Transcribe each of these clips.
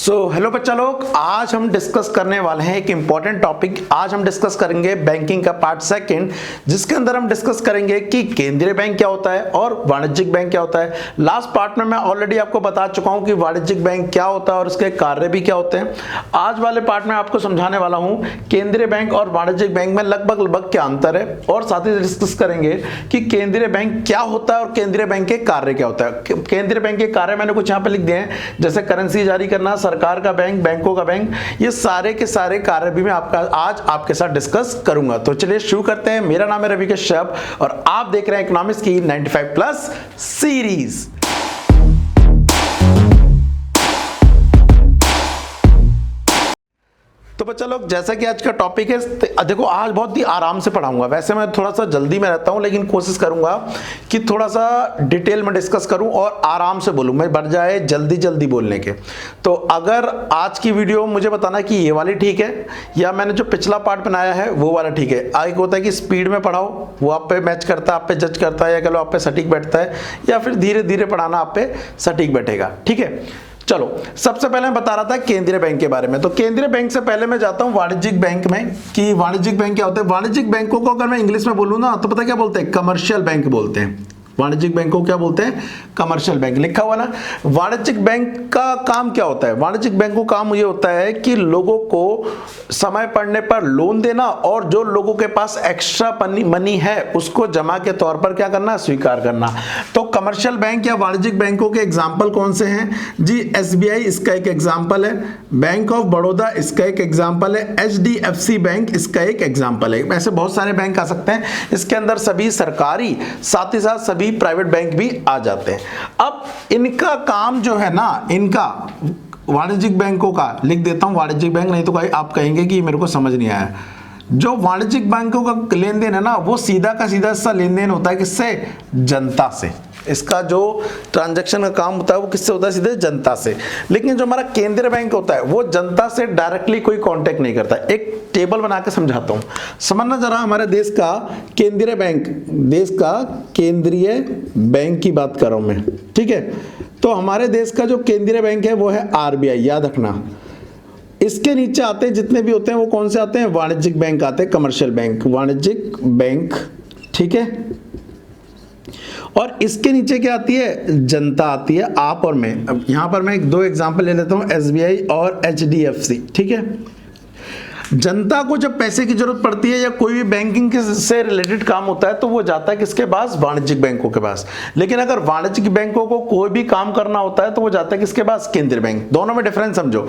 Hello बच्चा लोग, आज हम डिस्कस करने वाले हैं एक इंपॉर्टेंट टॉपिक। आज हम डिस्कस करेंगे बैंकिंग का पार्ट सेकंड, जिसके अंदर हम डिस्कस करेंगे कि केंद्रीय बैंक क्या होता है और वाणिज्यिक बैंक क्या होता है। लास्ट पार्ट में मैं ऑलरेडी आपको बता चुका हूं कि वाणिज्यिक बैंक क्या होता है और उसके कार्य भी क्या होते हैं। आज वाले पार्ट में आपको समझाने वाला हूं केंद्रीय बैंक और वाणिज्यिक बैंक में लगभग क्या अंतर है, और साथ ही डिस्कस करेंगे कि केंद्रीय बैंक क्या होता है और केंद्रीय बैंक के कार्य क्या होता है। केंद्रीय बैंक के कार्य मैंने कुछ यहाँ पे लिख दिए हैं, जैसे करेंसी जारी करना, सरकार का बैंक, बैंकों का बैंक, ये सारे के सारे कार्य भी मैं आज आपके साथ डिस्कस करूंगा। तो चलिए शुरू करते हैं। मेरा नाम है रवि कश्यप और आप देख रहे हैं इकोनॉमिक्स की 95 प्लस सीरीज। तो बच्चा लोग, जैसा कि आज का टॉपिक है, देखो आज बहुत ही आराम से पढ़ाऊंगा। वैसे मैं थोड़ा सा जल्दी में रहता हूं, लेकिन कोशिश करूंगा कि थोड़ा सा डिटेल में डिस्कस करूं और आराम से बोलूं, मैं बढ़ जाए जल्दी बोलने के। तो अगर आज की वीडियो मुझे बताना कि ये वाली ठीक है या मैंने जो पिछला पार्ट बनाया है वो वाला ठीक है। एक होता है कि स्पीड में पढ़ाओ, वो आप पे मैच करता है, आप पे जज करता है, या कह लो आप पे सटीक बैठता है, या फिर धीरे धीरे पढ़ाना आप पे सटीक बैठेगा। ठीक है, चलो सबसे पहले मैं बता रहा था केंद्रीय बैंक के बारे में। तो केंद्रीय बैंक से पहले मैं जाता हूं वाणिज्यिक बैंक में कि वाणिज्यिक बैंक क्या होता है। वाणिज्यिक बैंकों को अगर मैं इंग्लिश में बोलूं ना तो पता क्या बोलते हैं? कमर्शियल बैंक बोलते हैं। वाणिज्यिक बैंक को क्या बोलते हैं? Commercial bank. लिखा हुआ ना। वाणिज्यिक बैंक का काम क्या होता है? वाणिज्यिक बैंक का काम ये होता है कि लोगों को समय पड़ने पर लोन देना, और जो लोगों के पास एक्स्ट्रा मनी है उसको जमा के तौर पर क्या करना? स्वीकार करना। तो कमर्शियल बैंक या वाणिज्यिक बैंकों के एग्जाम्पल कौन से हैं जी? SBI इसका एक एग्जाम्पल है, बैंक ऑफ बड़ौदा इसका एक एग्जाम्पल है, HDFC बैंक इसका एक एग्जाम्पल है। ऐसे बहुत सारे बैंक आ सकते हैं। इसके अंदर सभी सरकारी, साथ ही साथ सभी प्राइवेट बैंक भी आ जाते हैं। अब इनका काम जो है ना, इनका वाणिज्यिक बैंकों का लिख देता हूं वाणिज्यिक बैंक, नहीं तो आप कहेंगे कि मेरे को समझ नहीं आया। जो वाणिज्यिक बैंकों का लेन देन है ना, वो सीधा का सीधा सा लेन देन होता है। किससे? जनता से। इसका जो ट्रांजैक्शन का काम होता है वो किससे होता है? सीधे जनता से। लेकिन जो हमारा केंद्रीय बैंक होता है वो जनता से डायरेक्टली कोई कांटेक्ट नहीं करता। एक टेबल बना के समझाता हूं, समझना जरा। हमारे देश का केंद्रीय बैंक, देश का केंद्रीय बैंक की बात कर रहा हूं मैं, ठीक है। तो हमारे देश का जो केंद्रीय बैंक है वो है RBI, याद रखना। इसके नीचे आते हैं जितने भी होते हैं वो कौन से आते हैं? वाणिज्यिक बैंक आते हैं, कमर्शियल बैंक, वाणिज्यिक बैंक, ठीक है। और इसके नीचे क्या आती है? जनता आती है, आप और मैं। अब यहां पर मैं दो एग्जांपल ले लेता हूं, SBI और HDFC, ठीक है। जनता को जब पैसे की जरूरत पड़ती है या कोई भी बैंकिंग से रिलेटेड काम होता है तो वो जाता है किसके पास? वाणिज्यिक बैंकों के पास। लेकिन अगर वाणिज्यिक बैंकों को कोई भी काम करना होता है तो वो जाता है किसके पास? केंद्रीय बैंक। दोनों में डिफरेंस समझो।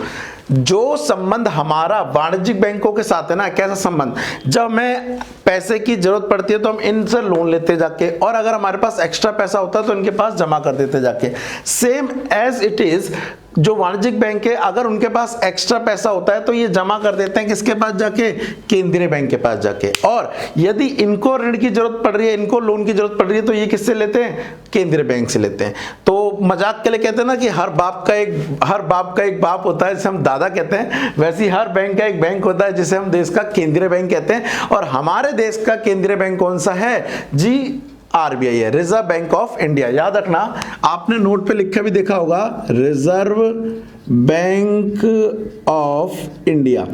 जो संबंध हमारा वाणिज्यिक बैंकों के साथ है ना, कैसा संबंध? जब हमें पैसे की जरूरत पड़ती है तो हम इनसे लोन लेते जाके, और अगर हमारे पास एक्स्ट्रा पैसा होता है तो इनके पास जमा कर देते जाके। सेम एज इट इज जो वाणिज्यिक बैंक है, अगर उनके पास एक्स्ट्रा पैसा होता है तो ये जमा कर देते हैं किसके पास जाके? केंद्रीय बैंक के पास जाके। और यदि इनको ऋण की जरूरत पड़ रही है, इनको लोन की जरूरत पड़ रही है, तो ये किससे लेते हैं? केंद्रीय बैंक से लेते हैं। तो मजाक के लिए कहते हैं ना कि हर बाप का एक बाप होता है, जिसे हम दादा कहते हैं, वैसे ही हर बैंक का एक बैंक होता है जिसे हम देश का केंद्रीय बैंक कहते हैं। और हमारे देश का केंद्रीय बैंक कौन सा है जी? RBI है, रिजर्व बैंक ऑफ इंडिया। याद रखना, आपने नोट पे लिखा भी देखा होगा, रिजर्व बैंक ऑफ इंडिया।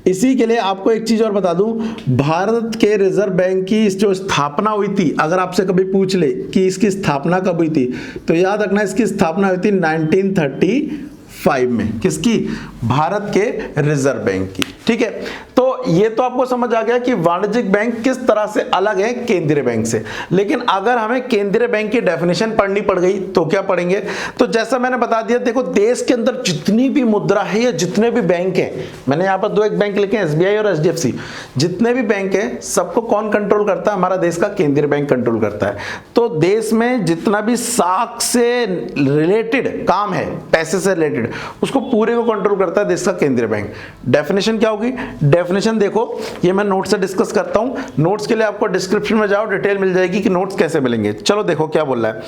इसी के लिए आपको एक चीज और बता दूं, भारत के रिजर्व बैंक की जो स्थापना हुई थी, अगर आपसे कभी पूछ ले कि इसकी स्थापना कब हुई थी, तो याद रखना इसकी स्थापना हुई थी 1935 में। किसकी? भारत के रिजर्व बैंक की, ठीक है। तो ये तो आपको समझ आ गया कि वाणिज्यिक बैंक किस तरह से अलग है केंद्रीय बैंक से। लेकिन अगर हमें केंद्रीय बैंक की डेफिनेशन पढ़नी पड़ गई तो क्या पढ़ेंगे? तो जैसा मैंने बता दिया, देखो देश के अंदर जितनी भी मुद्रा है या जितने भी बैंक हैं, मैंने यहाँ पर दो एक बैंक लिखे हैं, SBI और HDFC, जितने भी बैंक हैं सबको कौन कंट्रोल करता है? हमारा देश का केंद्रीय बैंक कंट्रोल करता है। तो देश में जितना भी साख से रिलेटेड काम है, पैसे से रिलेटेड, उसको पूरे को कंट्रोल करता है देश का केंद्रीय बैंक। डेफिनेशन क्या होगी? डेफिनेशन देखो, ये मैं नोट से डिस्कस करता हूं। नोट्स के लिए आपको डिस्क्रिप्शन में जाओ, डिटेल मिल जाएगी कि नोट्स कैसे मिलेंगे। चलो देखो क्या बोल रहा है।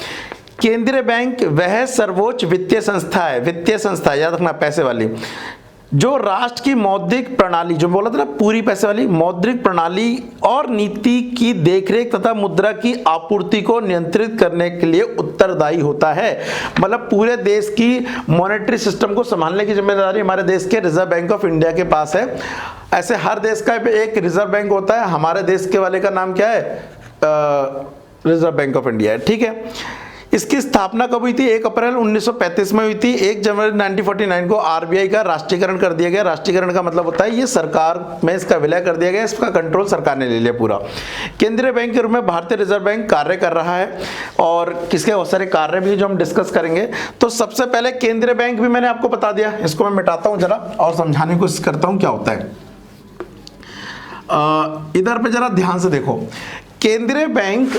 केंद्रीय बैंक वह सर्वोच्च वित्तीय संस्था है, वित्तीय संस्था याद रखना, पैसे वाली, जो राष्ट्र की मौद्रिक प्रणाली, जो बोला था ना पूरी पैसे वाली मौद्रिक प्रणाली और नीति की देखरेख तथा मुद्रा की आपूर्ति को नियंत्रित करने के लिए उत्तरदायी होता है। मतलब पूरे देश की मॉनेटरी सिस्टम को संभालने की जिम्मेदारी हमारे देश के रिजर्व बैंक ऑफ इंडिया के पास है। ऐसे हर देश का एक रिजर्व बैंक होता है, हमारे देश के वाले का नाम क्या है? रिजर्व बैंक ऑफ इंडिया है, ठीक है। इसकी स्थापना कब हुई थी? 1 अप्रैल 1935 में हुई थी। 1 जनवरी 1949 को आरबीआई का राष्ट्रीयकरण कर दिया गया। राष्ट्रीयकरण का मतलब होता है ये सरकार में इसका विलय कर दिया गया, इसका कंट्रोल सरकार ने ले लिया पूरा। केंद्रीय बैंक के रूप में भारतीय रिजर्व बैंक कार्य कर रहा है और किसके बहुत सारे कार्य भी जो हम डिस्कस करेंगे। तो सबसे पहले केंद्रीय बैंक भी मैंने आपको बता दिया, इसको मैं मिटाता हूं जरा और समझाने की कोशिश करता हूं क्या होता है। इधर पे जरा ध्यान से देखो, केंद्रीय बैंक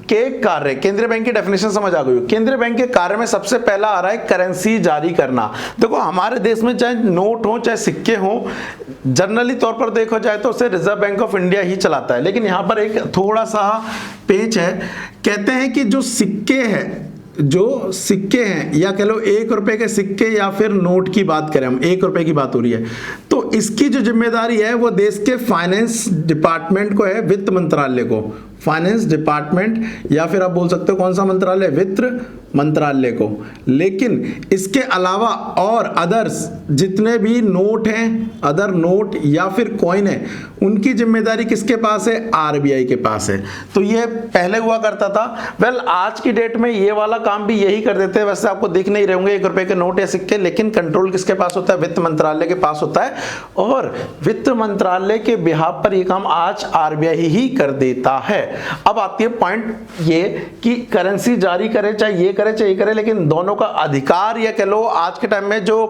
के कार्य, केंद्रीय बैंक की डेफिनेशन समझ आ गई। केंद्रीय बैंक के कार्य में सबसे पहला आ रहा है करेंसी जारी करना। देखो हमारे देश में चाहे नोट हो चाहे सिक्के हो, जनरली तौर पर देखा जाए तो उसे रिजर्व बैंक ऑफ इंडिया ही चलाता है। लेकिन यहां पर एक थोड़ा सा पेच है, कहते हैं कि जो सिक्के हैं या कह लो 1 रुपए के सिक्के या फिर नोट की बात करें, हम 1 रुपए की बात हो रही है, तो इसकी जो जिम्मेदारी है वो देश के फाइनेंस डिपार्टमेंट को है, वित्त मंत्रालय को। फाइनेंस डिपार्टमेंट या फिर आप बोल सकते हो कौन सा मंत्रालय? वित्त मंत्रालय को। लेकिन इसके अलावा और अदर्स जितने भी नोट हैं, अदर नोट या फिर कॉइन है, उनकी जिम्मेदारी किसके पास है? आरबीआई के पास है। तो ये पहले हुआ करता था। वेल आज की डेट में ये वाला काम भी यही कर देते हैं। वैसे आपको दिख नहीं रहे होंगे 1 रुपए के नोट या सिक्के, लेकिन कंट्रोल किसके पास होता है? वित्त मंत्रालय के पास होता है। और वित्त मंत्रालय के बिहाफ पर यह काम आज आरबीआई ही कर देता है। अब आती है पॉइंट ये कि करेंसी जारी करे चाहे ये करे चाहे ये करे, लेकिन दोनों का अधिकार या कह लो आज के टाइम में जो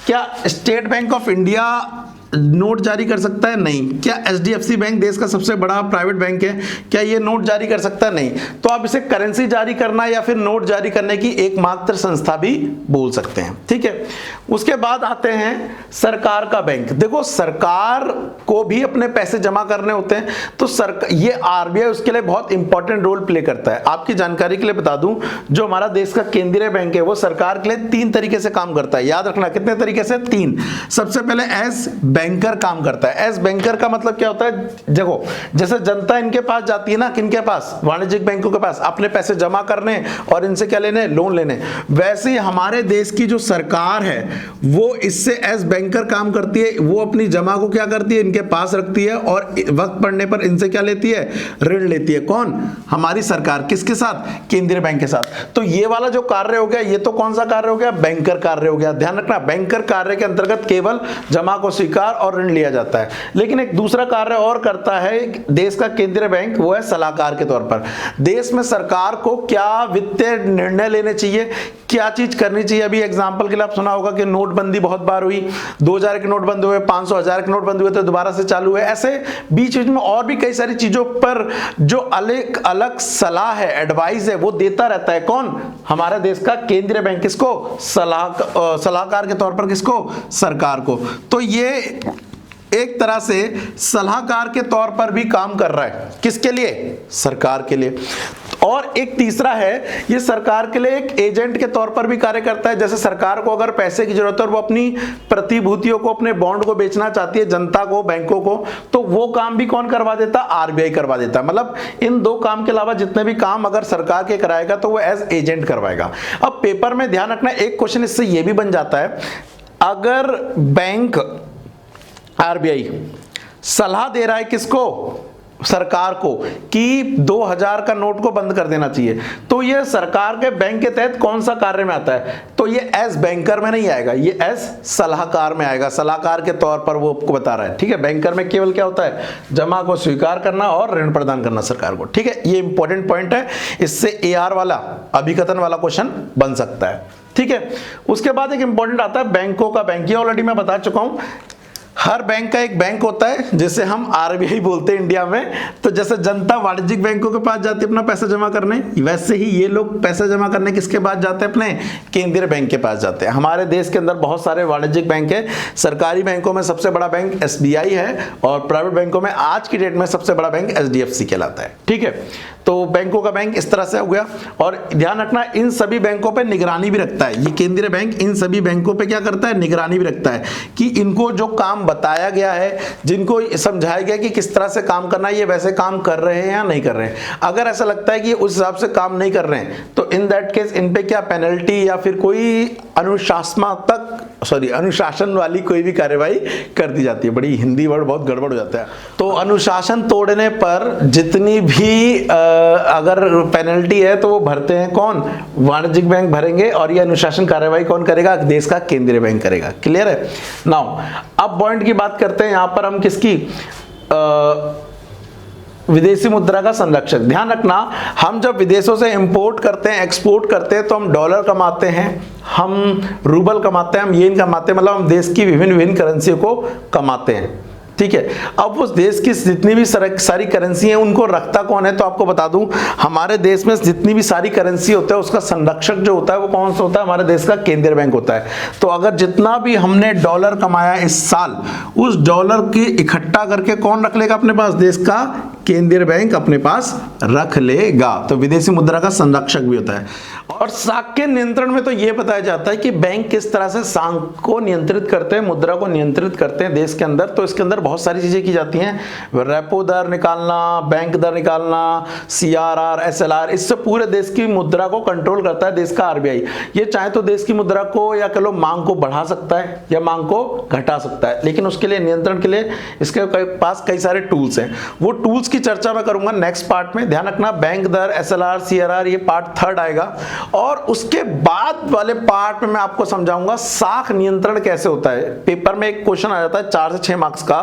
क्या state bank of India note जारी कर सकता है? नहीं। क्या एचडीएफसी बैंक देश का सबसे बड़ा प्राइवेट बैंक है, क्या ये नोट जारी कर सकता है? नहीं। तो आप इसे करेंसी जारी करना या फिर नोट जारी करने की एकमात्र संस्था भी बोल सकते हैं, ठीक है। उसके बाद आते हैं सरकार का बैंक। देखो सरकार को भी अपने पैसे जमा करने होते हैं, तो ये आरबीआई उसके लिए बहुत इंपॉर्टेंट रोल प्ले करता है। आपकी जानकारी के लिए बता दूं, जो हमारा देश का केंद्रीय बैंक है वो सरकार के लिए 3 तरीके से काम करता है। याद रखना कितने तरीके से? 3। सबसे पहले एज बैंकर काम करता है। एज बैंकर का मतलब क्या होता है? देखो जैसे जनता इनके पास जाती है ना, किनके पास? वाणिज्यिक बैंकों के पास, अपने पैसे जमा करने और इनसे क्या लेने? लोन लेने। वैसे ही हमारे देश की जो सरकार है वो इससे एज बैंकर काम करती है। वो अपनी जमा को क्या करती है? इनके पास रखती है और वक्त पड़ने पर इनसे क्या लेती है? ऋण लेती है। कौन? हमारी सरकार। किसके साथ? केंद्रीय बैंक के साथ। तो ये वाला जो कार्य हो गया, ये तो कौन सा कार्य हो गया? बैंकर कार्य हो गया। ध्यान रखना, बैंकर कार्य के अंतर्गत केवल जमा को स्वीकार और ऋण लिया जाता है। लेकिन एक दूसरा कार्य और करता है देश का केंद्रीय बैंक, वो है सलाहकार के तौर पर। देश में सरकार को क्या वित्तीय निर्णय लेने चाहिए, क्या चीज करनी चाहिए। अभी एग्जांपल के लिए आप सुना होगा कि नोटबंदी बहुत बार हुई, 2000 के नोट बंद हुए, 500 1000 के नोट बंद हुए तो दोबारा से चालू हुए। ऐसे बीच बीच में और भी कई सारी चीजों पर जो अलग अलग सलाह है, एडवाइस है, वो देता रहता है। कौन? हमारे देश का केंद्रीय बैंक। किसको? सलाहकार के तौर पर किसको? सरकार को। तो ये एक तरह से सलाहकार के तौर पर भी काम कर रहा है। किसके लिए? सरकार के लिए। और एक तीसरा है, ये सरकार के लिए एक एजेंट के तौर पर भी कार्य करता है। जैसे सरकार को अगर पैसे की जरूरत है और वो अपनी प्रतिभूतियों को, अपने बॉन्ड को बेचना चाहती है जनता को, बैंकों को, तो वो काम भी कौन करवा देता? आरबीआई करवा देता है। मतलब इन 2 काम के अलावा जितने भी काम अगर सरकार के कराएगा तो वो एज एजेंट करवाएगा। अब पेपर में ध्यान रखना, एक क्वेश्चन इससे ये भी बन जाता है, अगर बैंक आरबीआई सलाह दे रहा है किसको? सरकार को कि 2000 का नोट को बंद कर देना चाहिए, तो ये सरकार के बैंक के तहत कौन सा कार्य में आता है? तो ये एज बैंकर में नहीं आएगा, ये एज सलाहकार में आएगा। सलाहकार के तौर पर वो आपको बता रहा है, ठीक है। बैंकर में केवल क्या होता है? जमा को स्वीकार करना और ऋण प्रदान करना सरकार को, ठीक है। ये इंपॉर्टेंट पॉइंट है, इससे एआर वाला, अभिकथन वाला क्वेश्चन बन सकता है, ठीक है। उसके बाद एक इंपॉर्टेंट आता है बैंकों का बैंक। ये ऑलरेडी मैं बता चुका हूं। हर बैंक का एक बैंक होता है जिसे हम आरबीआई बोलते हैं इंडिया में। तो जैसे जनता वाणिज्यिक बैंकों के पास जाती है अपना पैसा जमा करने, वैसे ही ये लोग पैसा जमा करने किसके पास जाते हैं? अपने केंद्रीय बैंक के पास जाते हैं। हमारे देश के अंदर बहुत सारे वाणिज्यिक बैंक है। सरकारी बैंकों में सबसे बड़ा बैंक एसबीआई है और प्राइवेट बैंकों में आज की डेट में सबसे बड़ा बैंक एचडीएफसी कहलाता है। ठीक है, तो बैंकों का बैंक इस तरह से हो गया। और ध्यान रखना, इन सभी बैंकों पे निगरानी भी रखता है ये केंद्रीय बैंक। इन सभी बैंकों पे क्या करता है? निगरानी भी रखता है कि इनको जो काम बताया गया है, जिनको समझाया गया कि किस तरह से काम करना है, ये वैसे काम कर रहे हैं या नहीं कर रहे हैं। अगर ऐसा लगता है कि उस हिसाब से काम नहीं कर रहे हैं तो इन दैट केस इन पे क्या पेनल्टी या फिर कोई अनुशासन वाली कोई भी कार्यवाही कर दी जाती है। बड़ी हिंदी वर्ड बहुत गड़बड़ हो जाता है। तो अनुशासन तोड़ने पर जितनी भी अगर पेनल्टी है तो वो भरते हैं कौन? वाणिज्यिक बैंक भरेंगे। और ये अनुशासन कार्यवाही कौन करेगा? देश का केंद्रीय बैंक करेगा। क्लियर है? नाउ अब पॉइंट की बात करते हैं। यहां पर हम किसकी? विदेशी मुद्रा का संरक्षक। ध्यान रखना, हम जब विदेशों से इंपोर्ट करते हैं, एक्सपोर्ट करते हैं, तो हम डॉलर कमाते हैं, हम रूबल कमाते हैं, हम येन कमाते हैं, मतलब हम देश की विभिन्न करेंसी को कमाते हैं। ठीक है, अब उस देश की जितनी भी सारी करेंसी हैं उनको रखता कौन है? तो आपको बता दूं, हमारे देश में जितनी भी सारी करेंसी होता है उसका संरक्षक जो होता है वो कौन सा होता है? हमारे देश का केंद्रीय बैंक होता है। तो अगर जितना भी हमने डॉलर कमाया इस साल, उस डॉलर की इकट्ठा करके कौन रख लेगा अपने पास? देश का केंद्रीय बैंक अपने पास रख लेगा। तो विदेशी मुद्रा का संरक्षक भी होता है। और साख के नियंत्रण में तो यह बताया जाता है कि बैंक किस तरह से साख को नियंत्रित करते हैं, मुद्रा को नियंत्रित करते हैं देश के अंदर। तो इसके अंदर बहुत सारी चीजें की जाती हैं। रेपो दर निकालना, बैंक दर निकालना, सीआरआर, एसएलआर, इससे पूरे देश की मुद्रा को कंट्रोल करता है देश का आरबीआई। ये चाहे तो देश की मुद्रा को या कह लो मांग को बढ़ा सकता है या मांग को घटा सकता है, लेकिन उसके लिए नियंत्रण के लिए इसके पास कई सारे टूल्स हैं। वो टूल्स की चर्चा मैं करूंगा नेक्स्ट पार्ट में। ध्यान रखना, बैंक दर, एसएलआर, सीआरआर, ये पार्ट 3 आएगा। और उसके बाद वाले पार्ट में मैं आपको समझाऊंगा साख नियंत्रण कैसे होता है। पेपर में एक क्वेश्चन आ जाता है 4 से 6 मार्क्स का,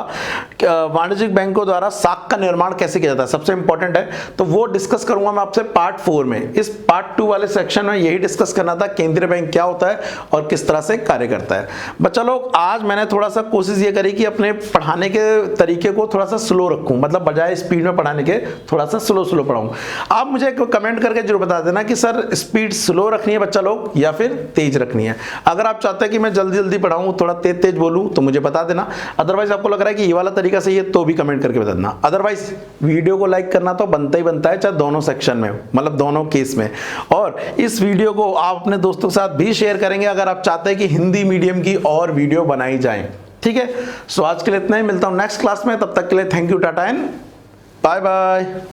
वाणिज्यिक बैंकों द्वारा साख का निर्माण कैसे किया जाता है, सबसे इंपॉर्टेंट है। तो वो डिस्कस करूंगा मैं आपसे पार्ट 4 में। इस पार्ट 2 वाले सेक्शन में यही डिस्कस करना था केंद्रीय बैंक क्या होता है और किस तरह से कार्य करता है। बच्चा लोग, आज मैंने थोड़ा सा कोशिश ये करी कि अपने पढ़ाने के तरीके को थोड़ा सा स्लो रखूं, मतलब बजाय स्पीड में पढ़ाने के थोड़ा सा स्लो पढ़ाऊं। आप मुझे कमेंट करके जरूर बता देना कि सर स्पीड स्लो रखनी है बच्चा लोग या फिर तेज रखनी है। अगर आप चाहते हैं कि मैं जल्दी पढ़ाऊं, थोड़ा तेज बोलूं, तो मुझे बता देना। अदरवाइज आपको लग रहा है कि ये वाला तरीका सही है तो भी कमेंट करके बता देना। अदरवाइज वीडियो को लाइक करना तो बनता ही बनता है, चाहे दोनों सेक्शन में, मतलब दोनों केस में। और इस वीडियो को आप अपने दोस्तों के साथ भी शेयर करेंगे अगर आप चाहते हैं कि हिंदी मीडियम की और वीडियो बनाई जाए। ठीक है, सो आज के लिए इतना ही। मिलता हूं नेक्स्ट क्लास में, तब तक के लिए thank you, tata and bye bye.